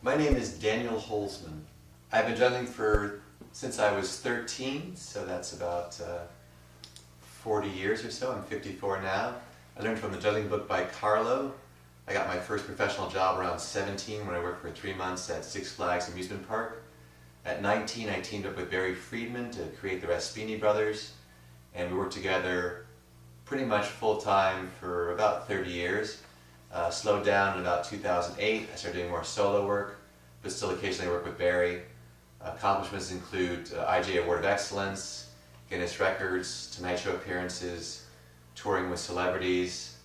My name is Daniel Holzman. I've been juggling since I was 13, so that's about 40 years or so. I'm 54 now. I learned from the juggling book by Carlo. I got my first professional job around 17 when I worked for 3 months at Six Flags Amusement Park. At 19, I teamed up with Barry Friedman to create the Raspyni brothers, and we worked together pretty much full-time for about 30 years. Slowed down in about 2008. I started doing more solo work, but still occasionally work with Barry. Accomplishments include IJ Award of Excellence, Guinness Records, Tonight Show appearances, touring with celebrities,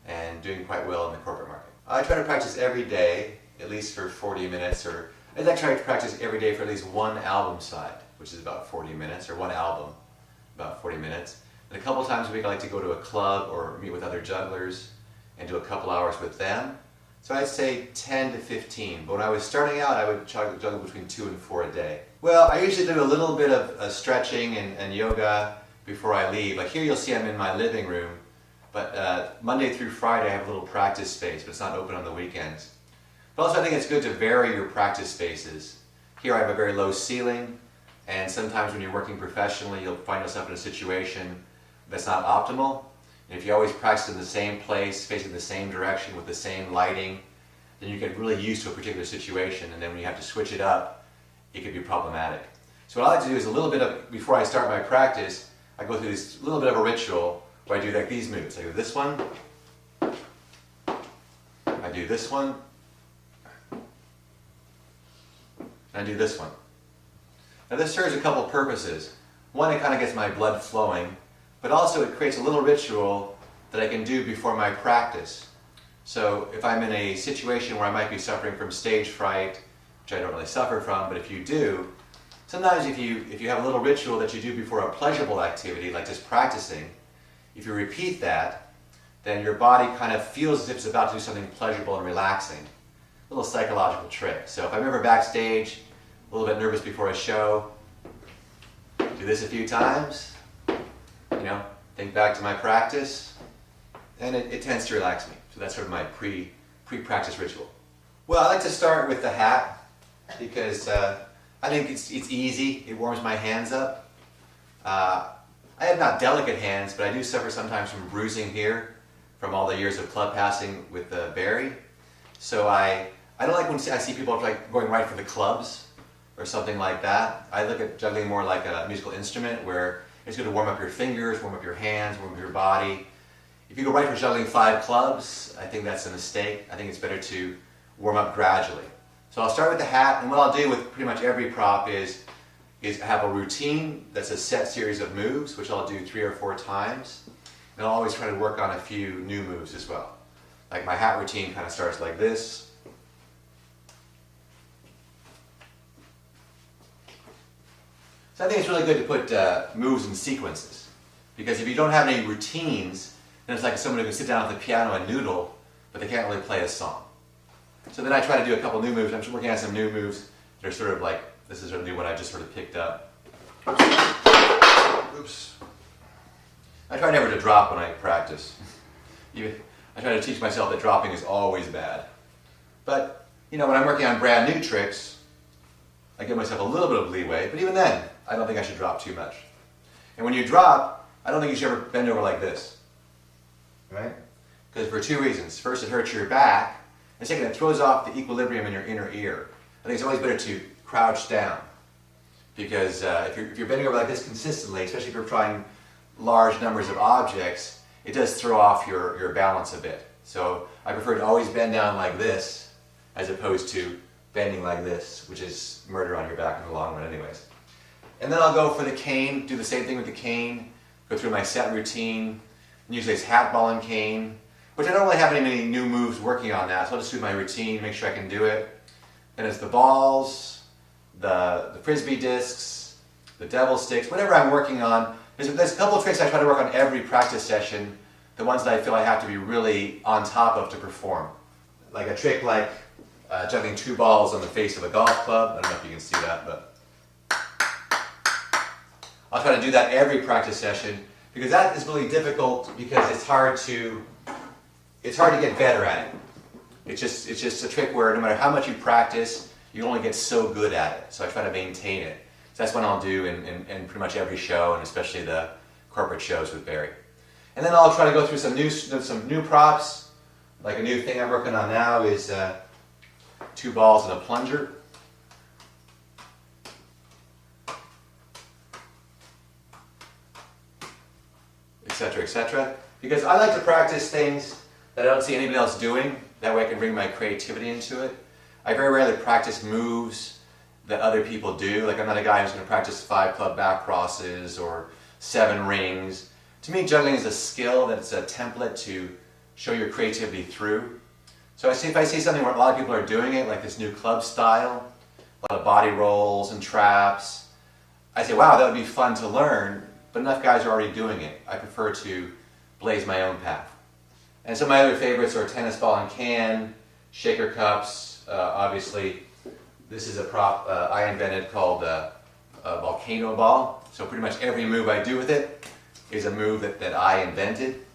and doing quite well in the corporate market. I try to practice every day, at least for 40 minutes, or I try to practice every day for at least one album side, which is about 40 minutes, or one album, about 40 minutes. And a couple times a week I like to go to a club or meet with other jugglers and do a couple hours with them. So I'd say 10 to 15, but when I was starting out I would juggle between 2 and 4 a day. Well, I usually do a little bit of stretching and yoga before I leave. Like here you'll see I'm in my living room, but Monday through Friday I have a little practice space, but it's not open on the weekends. But also I think it's good to vary your practice spaces. Here I have a very low ceiling, and sometimes when you're working professionally you'll find yourself in a situation that's not optimal. And if you always practice in the same place, facing the same direction with the same lighting, then you get really used to a particular situation, and then when you have to switch it up, it can be problematic. So what I like to do is a little bit of, before I start my practice, I go through this little bit of a ritual where I do like these moves. I do this one, I do this one, and I do this one. Now this serves a couple purposes. One, it kind of gets my blood flowing, but also it creates a little ritual that I can do before my practice. So if I'm in a situation where I might be suffering from stage fright, which I don't really suffer from, but if you do, sometimes if you have a little ritual that you do before a pleasurable activity, like just practicing, if you repeat that, then your body kind of feels as if it's about to do something pleasurable and relaxing. A little psychological trick. So if I'm ever backstage, a little bit nervous before a show, do this a few times, think back to my practice, and it tends to relax me. So that's sort of my pre-practice ritual. Well, I like to start with the hat because I think it's easy. It warms my hands up. I have not delicate hands, but I do suffer sometimes from bruising here from all the years of club passing with Barry. So I don't like when I see people like going right for the clubs or something like that. I look at juggling more like a musical instrument where it's going to warm up your fingers, warm up your hands, warm up your body. If you go right for juggling 5 clubs, I think that's a mistake. I think it's better to warm up gradually. So I'll start with the hat, and what I'll do with pretty much every prop is have a routine that's a set series of moves, which I'll do 3 or 4 times. And I'll always try to work on a few new moves as well. Like my hat routine kind of starts like this. So I think it's really good to put moves in sequences, because if you don't have any routines, then it's like someone who can sit down at the piano and noodle, but they can't really play a song. So then I try to do a couple new moves. I'm working on some new moves that are sort of like, this is a new one I just sort of picked up. Oops. I try never to drop when I practice. I try to teach myself that dropping is always bad. But, when I'm working on brand new tricks, I give myself a little bit of leeway, but even then, I don't think I should drop too much. And when you drop, I don't think you should ever bend over like this, right? Because for 2 reasons. First, it hurts your back, and second, it throws off the equilibrium in your inner ear. I think it's always better to crouch down, because if you're bending over like this consistently, especially if you're trying large numbers of objects, it does throw off your balance a bit. So I prefer to always bend down like this, as opposed to bending like this, which is murder on your back in the long run anyways. And then I'll go for the cane, do the same thing with the cane, go through my set routine. And usually it's hat, ball, and cane, which I don't really have any new moves working on that, so I'll just do my routine, make sure I can do it. Then it's the balls, the frisbee discs, the devil sticks, whatever I'm working on. There's a couple of tricks I try to work on every practice session, the ones that I feel I have to be really on top of to perform. Like a trick like juggling 2 balls on the face of a golf club. I don't know if you can see that, but I'll try to do that every practice session, because that is really difficult because it's hard to get better at it. It's just a trick where no matter how much you practice, you only get so good at it. So I try to maintain it. So that's what I'll do in pretty much every show, and especially the corporate shows with Barry. And then I'll try to go through some new props. Like a new thing I'm working on now is 2 balls and a plunger. Etc., etc. Because I like to practice things that I don't see anybody else doing. That way I can bring my creativity into it. I very rarely practice moves that other people do. Like I'm not a guy who's going to practice 5 club back crosses or 7 rings. To me, juggling is a skill that's a template to show your creativity through. So if I see something where a lot of people are doing it, like this new club style, a lot of body rolls and traps, I say, wow, that would be fun to learn, but enough guys are already doing it. I prefer to blaze my own path. And some of my other favorites are tennis ball and can, shaker cups, obviously. This is a prop I invented called a volcano ball. So pretty much every move I do with it is a move that I invented.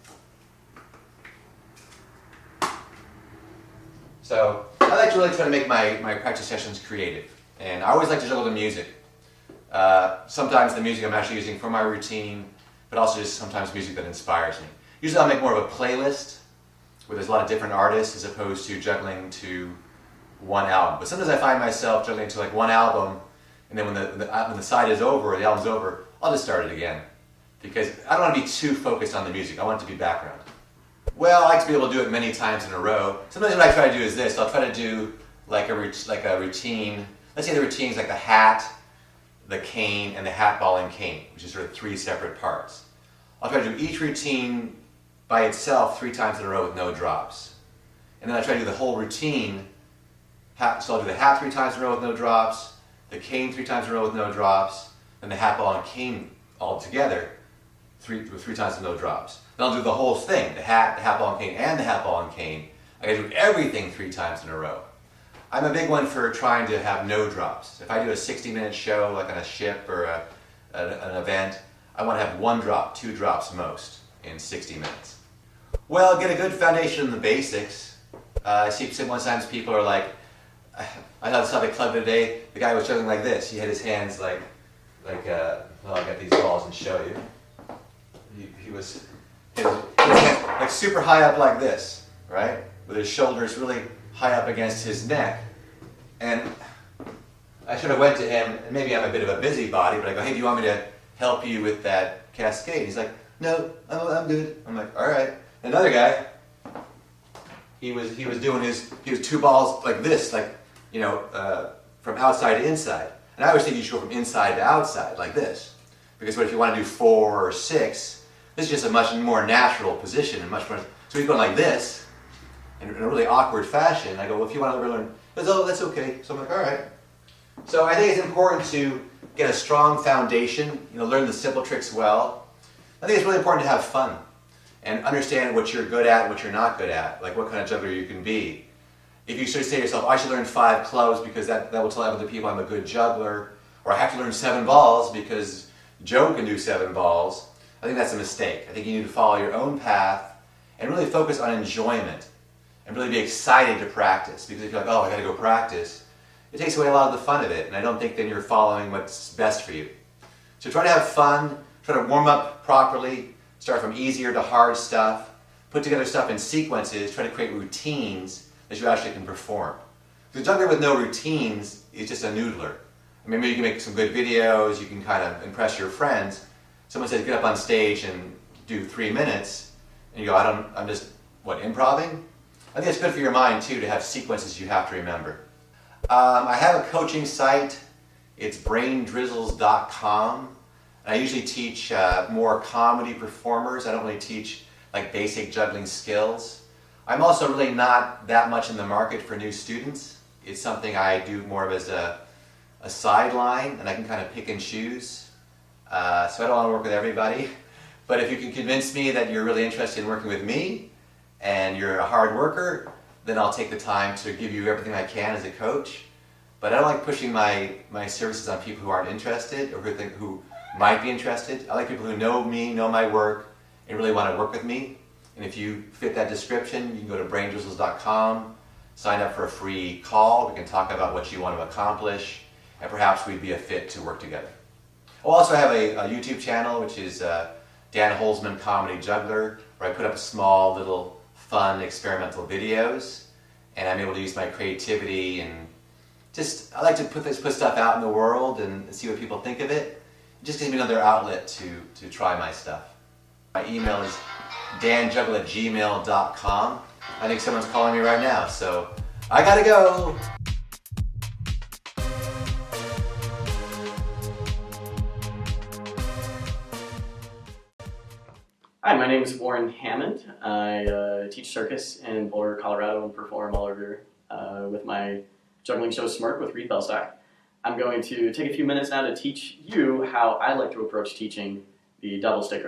So I like to really try to make my practice sessions creative. And I always like to juggle the music. Sometimes the music I'm actually using for my routine, but also just sometimes music that inspires me. Usually I'll make more of a playlist where there's a lot of different artists as opposed to juggling to one album. But sometimes I find myself juggling to like one album, and then when the side is over, or the album's over, I'll just start it again. Because I don't want to be too focused on the music. I want it to be background. Well, I like to be able to do it many times in a row. Sometimes what I try to do is this. I'll try to do like a routine. Let's say the routine is like the hat, the cane, and the hat, ball, and cane, which is sort of 3 separate parts. I'll try to do each routine by itself 3 times in a row with no drops. And then I try to do the whole routine. So I'll do the hat 3 times in a row with no drops, the cane 3 times in a row with no drops, and the hat, ball, and cane all together 3 times with no drops. Then I'll do the whole thing, the hat, ball, and cane, and the hat, ball, and cane. I gotta do everything 3 times in a row. I'm a big one for trying to have no drops. If I do a 60-minute show, like on a ship or an event, I want to have 1 drop, 2 drops most in 60 minutes. Well, get a good foundation in the basics. I see sometimes people are like, I saw the club today, the guy was juggling like this. He had his hands well, I'll get these balls and show you. He was like super high up like this, right? With his shoulders really high up against his neck. And I should have went to him, and maybe I'm a bit of a busybody, but I go, hey, do you want me to help you with that cascade? He's like, no, I'm good. I'm like, all right. Another guy, he was doing 2 balls like this, like, you know, from outside to inside. And I always think you should go from inside to outside, like this. Because what if you want to do 4 or 6, this is just a much more natural position and much more. So he's going like this, in a really awkward fashion. I go, well, if you want to learn, he goes, oh, that's okay. So I'm like, all right. So I think it's important to get a strong foundation, you know, learn the simple tricks well. I think it's really important to have fun and understand what you're good at and what you're not good at, like what kind of juggler you can be. If you sort of say to yourself, I should learn 5 clubs because that will tell other people I'm a good juggler, or I have to learn 7 balls because Joe can do 7 balls, I think that's a mistake. I think you need to follow your own path and really focus on enjoyment and really be excited to practice. Because if you're like, oh, I got to go practice, it takes away a lot of the fun of it, and I don't think then you're following what's best for you. So try to have fun, try to warm up properly, start from easier to hard stuff, put together stuff in sequences, try to create routines that you actually can perform. The juggler with no routines is just a noodler. I mean, maybe you can make some good videos, you can kind of impress your friends. Someone says, get up on stage and do 3 minutes, and you go, I'm just, improving? I think it's good for your mind, too, to have sequences you have to remember. I have a coaching site. It's braindrizzles.com. And I usually teach more comedy performers. I don't really teach like basic juggling skills. I'm also really not that much in the market for new students. It's something I do more of as a sideline, and I can kind of pick and choose. So I don't want to work with everybody. But if you can convince me that you're really interested in working with me and you're a hard worker, then I'll take the time to give you everything I can as a coach. But I don't like pushing my services on people who aren't interested or who might be interested. I like people who know me, know my work, and really want to work with me. And if you fit that description, you can go to braindrizzles.com, sign up for a free call. We can talk about what you want to accomplish, and perhaps we'd be a fit to work together. I'll also have a YouTube channel, which is Dan Holzman Comedy Juggler, where I put up small, little, fun, experimental videos, and I'm able to use my creativity and I like to put stuff out in the world and see what people think of it. It just gives me another outlet to try my stuff. My email is danjuggle@gmail.com. I think someone's calling me right now, so I gotta go! Hi, my name is Warren Hammond. I teach circus in Boulder, Colorado, and perform all over with my juggling show Smirk with Reed Bellstock. I'm going to take a few minutes now to teach you how I like to approach teaching the double stick or